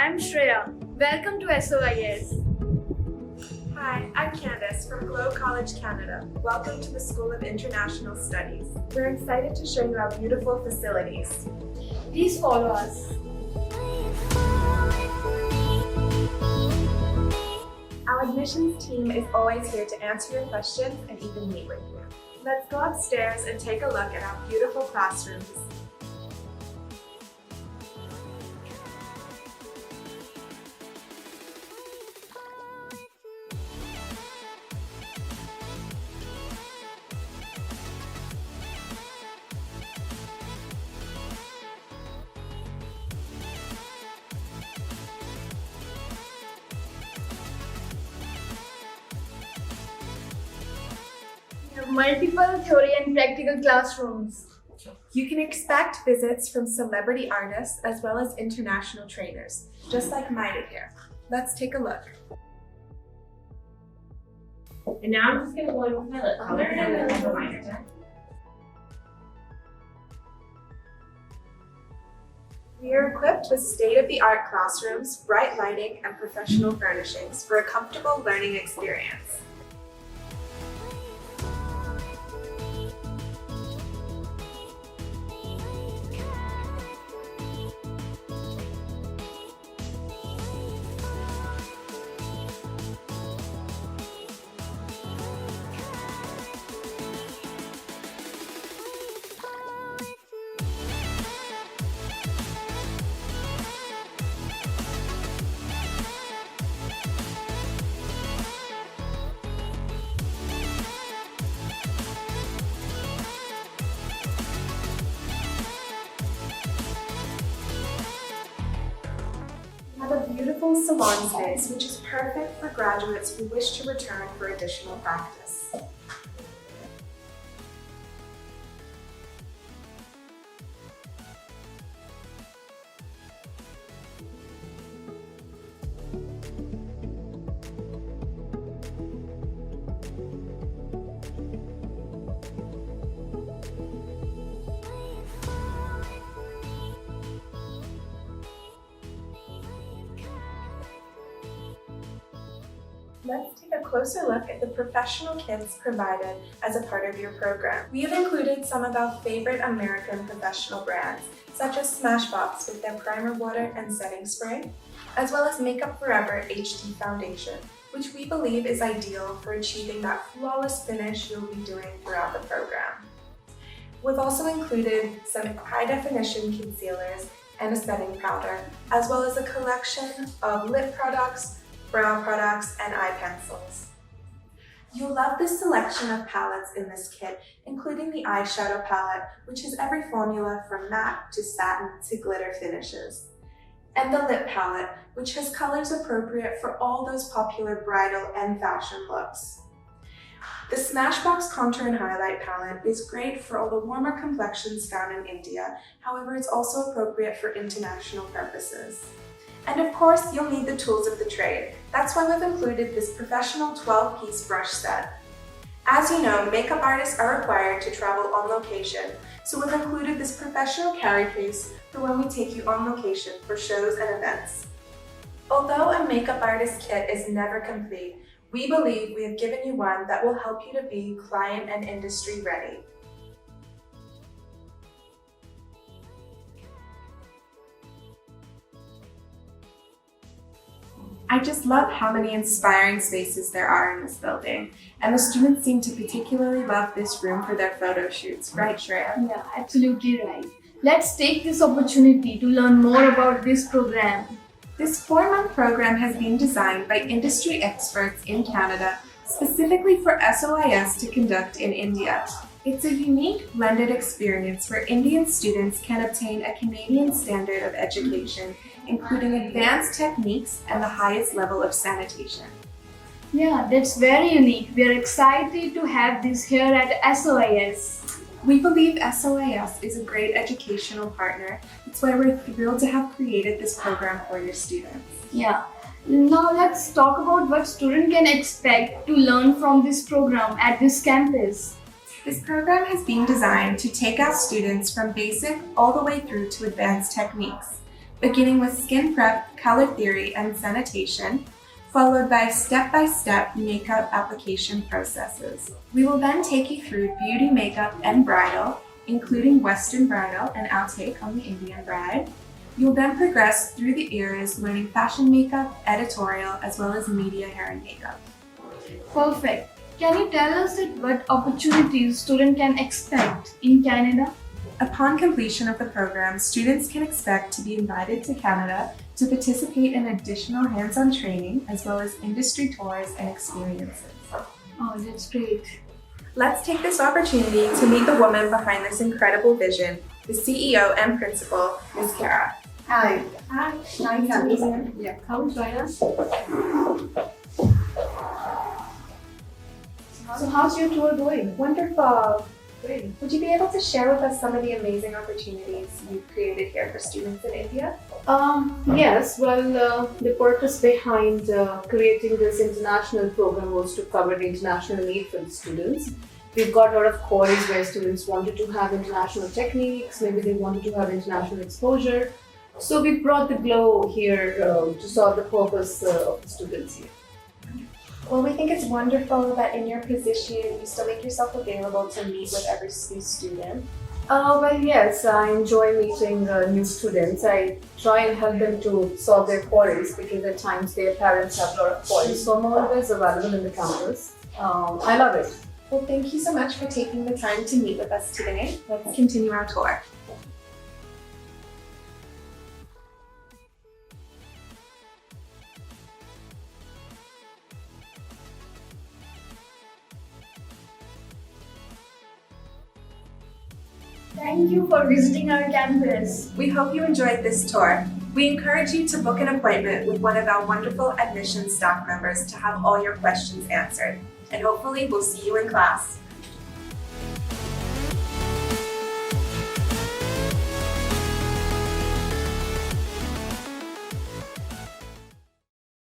I'm Shreya. Welcome to SOIS. Hi, I'm Candice from Glow College Canada. Welcome to the School of International Studies. We're excited to show you our beautiful facilities. Please follow us. Our admissions team is always here to answer your questions and even meet with you. Let's go upstairs and take a look at our beautiful classrooms. We have multiple theory and practical classrooms. You can expect visits from celebrity artists as well as international trainers, just like Maida here. Let's take a look. And now I'm just going to go in with my lip color and then the liner. We are equipped with state-of-the-art classrooms, bright lighting, and professional furnishings for a comfortable learning experience. We have a beautiful salon space, which is perfect for graduates who wish to return for additional practice. Let's take a closer look at the professional kits provided as a part of your program. We have included some of our favorite American professional brands, such as Smashbox with their primer water and setting spray, as well as Makeup Forever HD Foundation, which we believe is ideal for achieving that flawless finish you'll be doing throughout the program. We've also included some high-definition concealers and a setting powder, as well as a collection of lip products, brow products, and eye pencils. You'll love the selection of palettes in this kit, including the eyeshadow palette, which has every formula from matte to satin to glitter finishes, and the lip palette, which has colors appropriate for all those popular bridal and fashion looks. The Smashbox Contour and Highlight palette is great for all the warmer complexions found in India, however it's also appropriate for international purposes. And of course, you'll need the tools of the trade. That's why we've included this professional 12-piece brush set. As you know, makeup artists are required to travel on location, so we've included this professional carry case for when we take you on location for shows and events. Although a makeup artist kit is never complete, we believe we have given you one that will help you to be client and industry ready. I just love how many inspiring spaces there are in this building, and the students seem to particularly love this room for their photo shoots, right Shreya? Yeah, absolutely right. Let's take this opportunity to learn more about this program. This 4-month program has been designed by industry experts in Canada, specifically for SOIS to conduct in India. It's a unique blended experience where Indian students can obtain a Canadian standard of education, including advanced techniques and the highest level of sanitation. Yeah, that's very unique. We are excited to have this here at SOIS. We believe SOIS is a great educational partner. That's why we're thrilled to have created this program for your students. Yeah. Now let's talk about what student can expect to learn from this program at this campus. This program has been designed to take our students from basic all the way through to advanced techniques. beginning with skin prep, color theory, and sanitation, followed by step-by-step makeup application processes. We will then take you through beauty makeup and bridal, including Western bridal and our take on the Indian bride. You'll then progress through the eras learning fashion makeup, editorial, as well as media hair and makeup. Perfect. Can you tell us that what opportunities student can expect in Canada? Upon completion of the program, students can expect to be invited to Canada to participate in additional hands-on training as well as industry tours and experiences. Oh, that's great. Let's take this opportunity to meet the woman behind this incredible vision, the CEO and principal, Ms. Kara. Hi. Hi. Nice to meet you. Yeah, come join us. So how's your tour going? Wonderful. Great. Would you be able to share with us some of the amazing opportunities you've created here for students in India? Yes, well, the purpose behind creating this international program was to cover the international need for the students. We've got a lot of courses where students wanted to have international techniques, maybe they wanted to have international exposure. So we brought the Glow here to solve the purpose of the students here. Well, we think it's wonderful that in your position you still make yourself available to meet with every new student. Well, yes, I enjoy meeting new students. I try and help them to solve their queries because at times their parents have a lot of queries. So I'm always available in the campus. I love it. Well, thank you so much for taking the time to meet with us today. Let's continue our tour. Thank you for visiting our campus. We hope you enjoyed this tour. We encourage you to book an appointment with one of our wonderful admissions staff members to have all your questions answered. And hopefully we'll see you in class.